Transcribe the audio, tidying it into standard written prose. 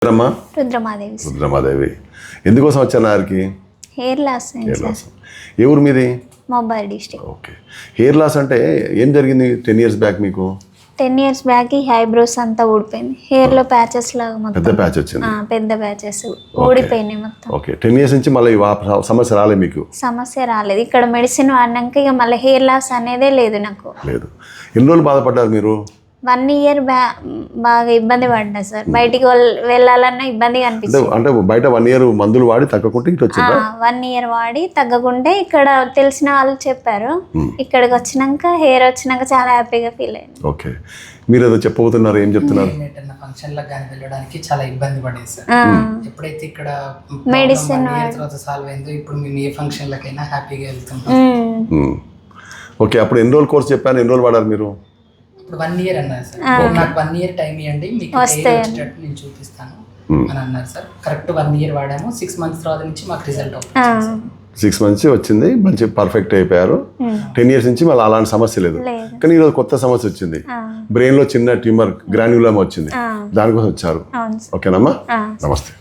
రమ్మా రుద్రమాదేవి. రుద్రమాదేవి ఎందుకోసం వచ్చాను ఆరికి? Hair loss hair loss. ఏ ఊరు మీది? Mobile district. Okay. Hair loss అంటే ఏం జరిగింది 10 years బ్యాక్ మీకు? 10 years బ్యాక్ ఈ ఐబ్రోస్ అంతా ఊడిపోయింది. హెయిర్ లో ప్యాచెస్ లాగా మొత్తం పెద్ద ప్యాచ్ వచ్చింది. పెద్ద ప్యాచెస్ ఊడిపోయినాయి మొత్తం. ఓకే. 10 years నుంచి మళ్ళీ సమస్య రాలే మీకు? సమస్య రాలేదు. ఇక్కడ మెడిసిన్ వాడినాక ఇక మళ్ళీ హెయిర్ లాస్ అనేదే లేదు నాకు. లేదు. ఎన్ని రోజులు బాధపడ్డారు మీరు? 1 year బాగా ఇబ్బంది పడ్డా సార్. బయటికి వెళ్ళాలన్నా ఇబ్బందిగా అనిపిస్తుంది. అంటే బయట 1 year మందులు వాడి తగ్గకుంటే ఇటు వచ్చిందా? 1 year వాడి తగ్గకుంటే ఇక్కడ తెలిసిన వాళ్ళు చెప్పారు. ఇక్కడికి వచ్చినాక హెయిర్ వచ్చినాక చాలా హ్యాపీగా ఫీల్ అయ్యింది. ఓకే. మీరు ఏదో చెప్పబోతున్నారు, ఏం చెప్తున్నారు? ఫంక్షన్లకు కానీ వెళ్ళడానికి చాలా ఇబ్బంది పడేది సార్. ఎప్పుడైతే ఇక్కడ మెడిసిన్ తర్వాత సాల్వ్ అయిందో ఇప్పుడు మేము ఏ ఫంక్షన్లకైనా హ్యాపీగా వెళ్తున్నాం. ఓకే. అప్పుడు ఎన్ని రోజులు కోర్స్ చెప్పాను, ఎన్ని రోజులు వాడారు మీరు? ఇప్పుడు 1 year అన్నారు సార్. నాకు 1 year టైం ఇవ్వండి, మీకు వచ్చేటట్టు నేను చూపిస్తాను అని అన్నారు సార్. కరెక్ట్ 1 year వాడాము. 6 months తర్వాత నుంచి మాకు రిజల్ట్ అవుతుంది. 6 months వచ్చింది, మంచి పర్ఫెక్ట్ అయిపోయారు. 10 years నుంచి మళ్ళీ అలాంటి సమస్య లేదు. కానీ ఈరోజు కొత్త సమస్య వచ్చింది. బ్రెయిన్ లో చిన్న ట్యూమర్ గ్రాన్యులమ్ వచ్చింది, దానికోసం వచ్చారు. ఓకేనమ్మా, నమస్తే.